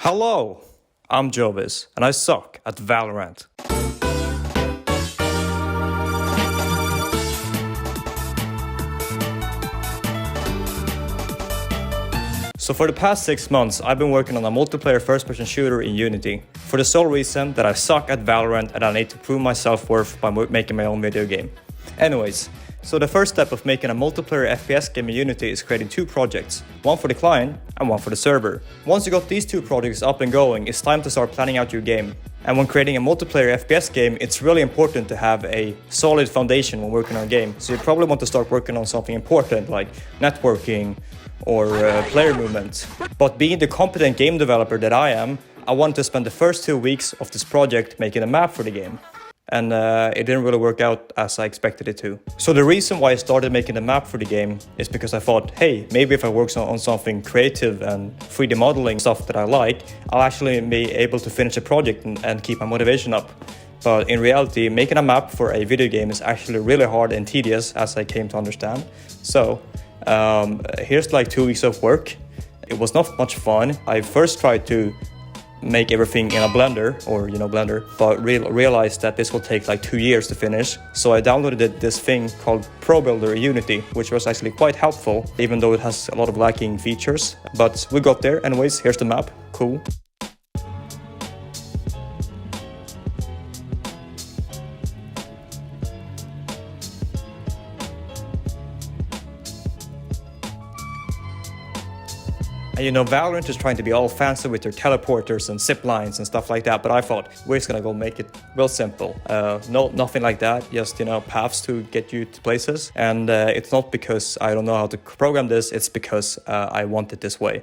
Hello, I'm Jovis, and I suck at Valorant. So for the past 6 months, I've been working on a multiplayer first-person shooter in Unity, for the sole reason that I suck at Valorant and I need to prove my self-worth by making my own video game. Anyways, so the first step of making a multiplayer FPS game in Unity is creating two projects, one for the client and one for the server. Once you got these two projects up and going, it's time to start planning out your game. And when creating a multiplayer FPS game, it's really important to have a solid foundation when working on a game. So you probably want to start working on something important like networking or player movement. But being the competent game developer that I am, I wanted to spend the first 2 weeks of this project making a map for the game. And it didn't really work out as I expected it to. So the reason why I started making the map for the game is because I thought, hey, maybe if I work on something creative and 3D modeling stuff that I like, I'll actually be able to finish a project and keep my motivation up. But in reality, making a map for a video game is actually really hard and tedious, as I came to understand. So here's like 2 weeks of work. It was not much fun. I first tried to make everything in a blender, but realized that this will take like 2 years to finish. So I downloaded this thing called Pro Builder Unity, which was actually quite helpful, even though it has a lot of lacking features. But we got there. Anyways, here's the map. Cool. And Valorant is trying to be all fancy with their teleporters and zip lines and stuff like that, but I thought we're just gonna go make it real simple. Nothing like that, just paths to get you to places. And it's not because I don't know how to program this, it's because I want it this way.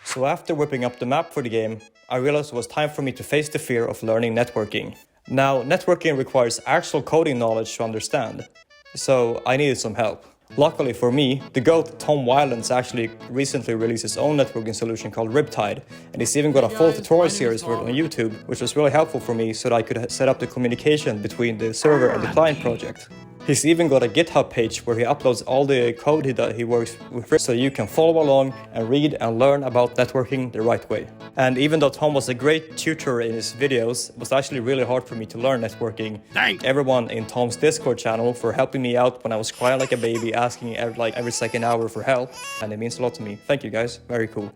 So after whipping up the map for the game, I realized it was time for me to face the fear of learning networking. Now, networking requires actual coding knowledge to understand, so I needed some help. Luckily for me, the GOAT Tom Wylands actually recently released his own networking solution called Riptide, and he's even got a full tutorial series for it on YouTube, which was really helpful for me so that I could set up the communication between the server and the client project. He's even got a GitHub page where he uploads all the code he works with, so you can follow along and read and learn about networking the right way. And even though Tom was a great tutor in his videos, it was actually really hard for me to learn networking. Thanks everyone in Tom's Discord channel for helping me out when I was crying like a baby, asking every second hour for help, and it means a lot to me. Thank you guys, very cool.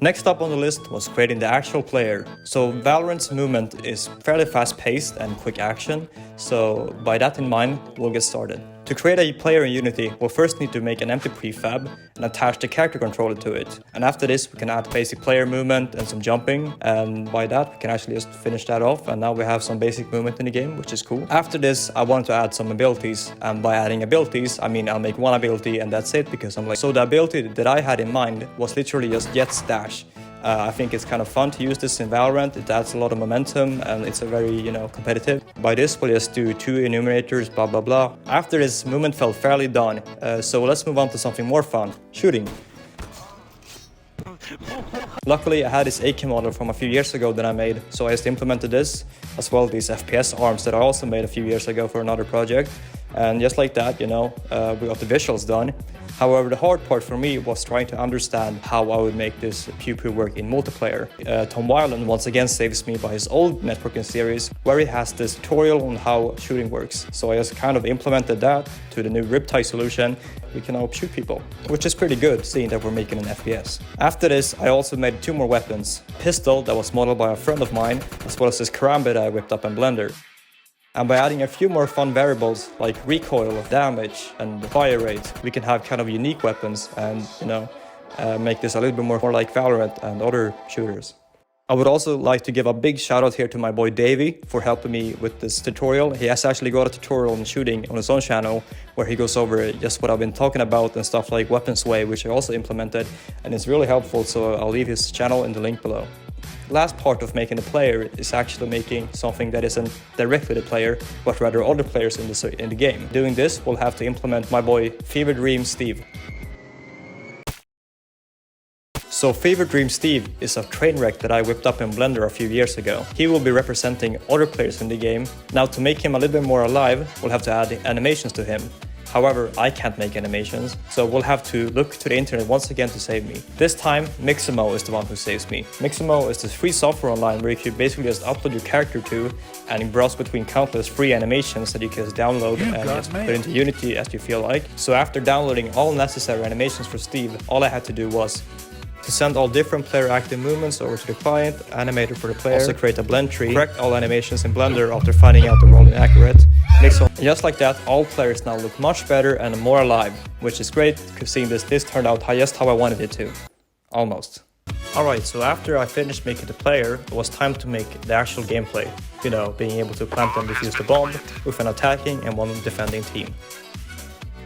Next up on the list was creating the actual player. So Valorant's movement is fairly fast-paced and quick action, so by that in mind, we'll get started. To create a player in Unity, we'll first need to make an empty prefab and attach the character controller to it. And after this, we can add basic player movement and some jumping, and by that, we can actually just finish that off, and now we have some basic movement in the game, which is cool. After this, I wanted to add some abilities, and by adding abilities, I mean I'll make one ability and that's it, because I'm like... So the ability that I had in mind was literally just Jet's Dash. I think it's kind of fun to use this in Valorant. It adds a lot of momentum and it's a very, competitive. By this, we'll just do 2 enumerators, blah, blah, blah. After this, movement felt fairly done. So let's move on to something more fun, shooting. Luckily, I had this AK model from a few years ago that I made, so I just implemented this, as well as these FPS arms that I also made a few years ago for another project. And just like that, we got the visuals done. However, the hard part for me was trying to understand how I would make this pew-pew work in multiplayer. Tom Wyland once again saves me by his old networking series, where he has this tutorial on how shooting works. So I just kind of implemented that to the new Riptide solution. We can now shoot people, which is pretty good, seeing that we're making an FPS. After this, I also made 2 more weapons. A pistol that was modeled by a friend of mine, as well as this karambit I whipped up in Blender. And by adding a few more fun variables like recoil, damage, and fire rate, we can have kind of unique weapons and, make this a little bit more like Valorant and other shooters. I would also like to give a big shout out here to my boy Davey for helping me with this tutorial. He has actually got a tutorial on shooting on his own channel where he goes over just what I've been talking about and stuff like weapon sway, which I also implemented, and it's really helpful, so I'll leave his channel in the link below. Last part of making a player is actually making something that isn't directly the player, but rather other players in the game. Doing this, we'll have to implement my boy Fever Dream Steve. So Fever Dream Steve is a train wreck that I whipped up in Blender a few years ago. He will be representing other players in the game. Now to make him a little bit more alive, we'll have to add animations to him. However, I can't make animations, so we'll have to look to the internet once again to save me. This time, Mixamo is the one who saves me. Mixamo is this free software online where you can basically just upload your character to and browse between countless free animations that you can just download and just put into Unity as you feel like. So after downloading all necessary animations for Steve, all I had to do was to send all different player active movements over to the client, animate it for the player, also create a blend tree, correct all animations in Blender after finding out they're all inaccurate. And just like that, all players now look much better and more alive, which is great because seeing this turned out just how I wanted it to. Almost. Alright, so after I finished making the player, it was time to make the actual gameplay. You know, being able to plant and defuse the bomb with an attacking and one defending team.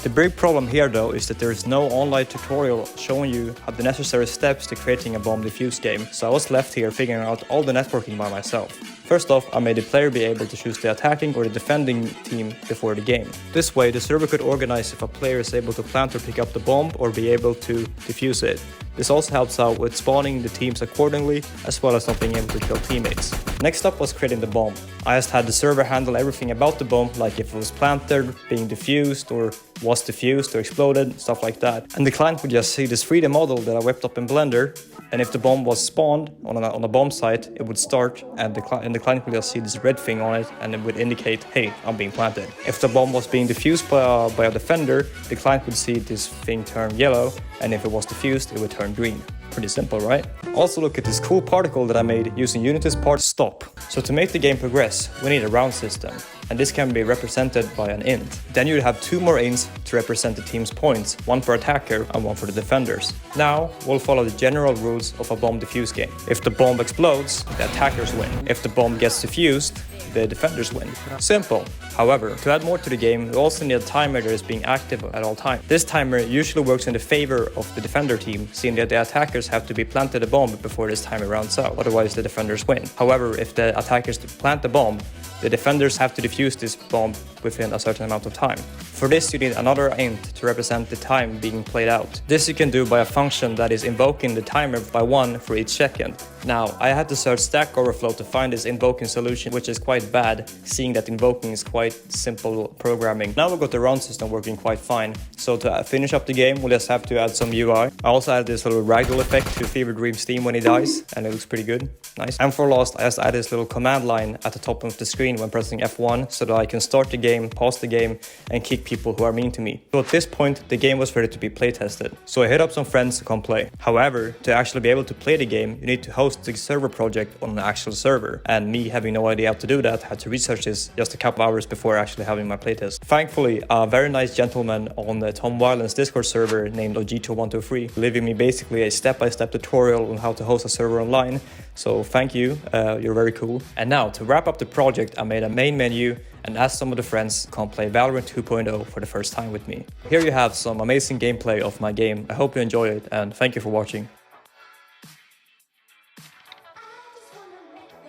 The big problem here though is that there is no online tutorial showing you the necessary steps to creating a bomb defuse game, so I was left here figuring out all the networking by myself. First off, I made the player be able to choose the attacking or the defending team before the game. This way, the server could organize if a player is able to plant or pick up the bomb or be able to defuse it. This also helps out with spawning the teams accordingly, as well as not being able to kill teammates. Next up was creating the bomb. I just had the server handle everything about the bomb, like if it was planted, being defused, or was defused or exploded, stuff like that. And the client would just see this 3D model that I whipped up in Blender, and if the bomb was spawned on a bomb site, it would start, and the client would just see this red thing on it, and it would indicate, hey, I'm being planted. If the bomb was being defused by a defender, the client would see this thing turn yellow, and if it was defused, it would turn green. Pretty simple, right? Also look at this cool particle that I made using Unity's part stop. So to make the game progress, we need a round system, and this can be represented by an int. Then you'd have two more ints to represent the team's points, one for attacker and one for the defenders. Now, we'll follow the general rules of a bomb defuse game. If the bomb explodes, the attackers win. If the bomb gets defused, the defenders win. Simple. However, to add more to the game, we also need a timer that is being active at all times. This timer usually works in the favor of the defender team, seeing that the attackers have to be planted a bomb before this timer runs out, otherwise the defenders win. However, if the attackers plant the bomb, the defenders have to defuse this bomb within a certain amount of time. For this, you need another int to represent the time being played out. This you can do by a function that is invoking the timer by 1 for each second. Now, I had to search Stack Overflow to find this invoking solution, which is quite bad, seeing that invoking is quite simple programming. Now we got the round system working quite fine. So to finish up the game, we'll just have to add some UI. I also added this little ragdoll effect to Fever Dream's theme when he dies, and it looks pretty good. Nice. And for last, I just added this little command line at the top of the screen when pressing F1 so that I can start the game, pause the game, and kick people who are mean to me. So at this point, the game was ready to be playtested. So I hit up some friends to come play. However, to actually be able to play the game, you need to host the server project on an actual server. And me having no idea how to do that, had to research this just a couple hours before actually having my playtest. Thankfully, a very nice gentleman on the Tom Wyland's Discord server named Ogito123 leaving me basically a step-by-step tutorial on how to host a server online. So thank you, you're very cool. And now to wrap up the project, I made a main menu and asked some of the friends to come play Valorant 2.0 for the first time with me. Here you have some amazing gameplay of my game. I hope you enjoy it and thank you for watching.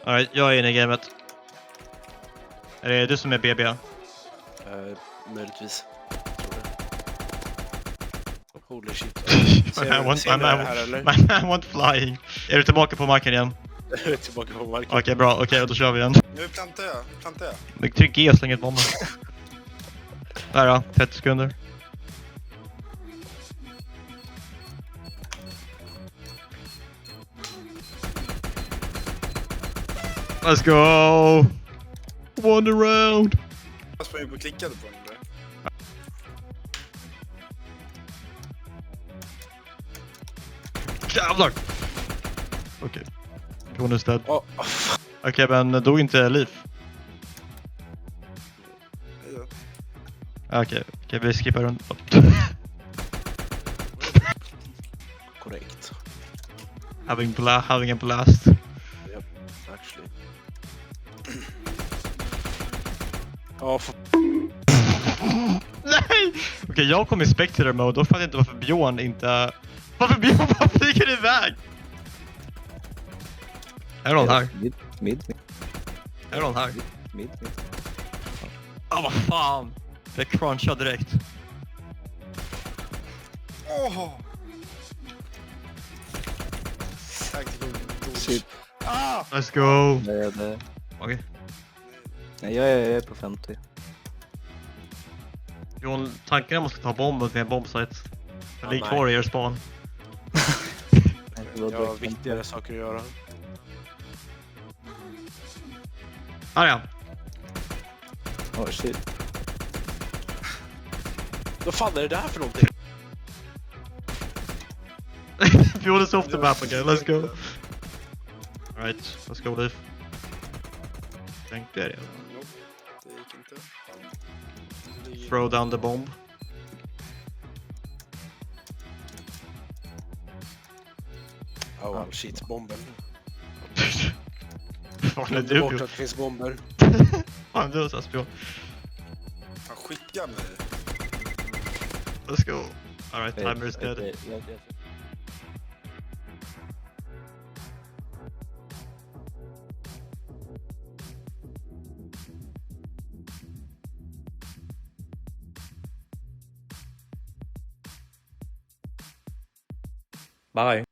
Alright, jag är inne i gamet. Är det du som är BB? Möjligtvis. Holy shit. My man went flying. Är du tillbaka på marken igen? Jag är tillbaka på marken. Okej, bra. Okej, då kör vi igen. Nu plantar jag. Men tryck G och släng ett bomben. Där då, 30 sekunder. Let's go! One round! Jag sprang upp och klickade på den där. Jävlar! Okej. Hon är dead. Oh. Okej, men dog inte Liv? Okej, vi skippar runt. Korrekt. Having a blast. Yep, actually. Nej! Okej, jag kom i spectator mode. Då fattar jag inte varför Björn inte... Varför Björn bara flyger iväg? Är någon här? Mid. Är någon här? Mid. Vad fan! Det crunchar direkt. Åh! Shit. Let's go! Okej. Okej. Nej, jag är på 50. Johan, tanken är att man ska ta bomben till en bombsite. Men ligg nej. kvar i er span. Jag har viktigare saker att göra. Ja. Oh shit. Vad fan är det där för någonting? Björn is off the map again, let's go. Alright, let's go Leaf. Tänkte jag det. Jo, det gick inte. Throw down the bomb. Oh shit, bomben. Vad är Det du bort Björn? att det finns bomber. Fan du så Björn. Han skickar mig. Let's go. Alright, timer is dead. Yes. Bye.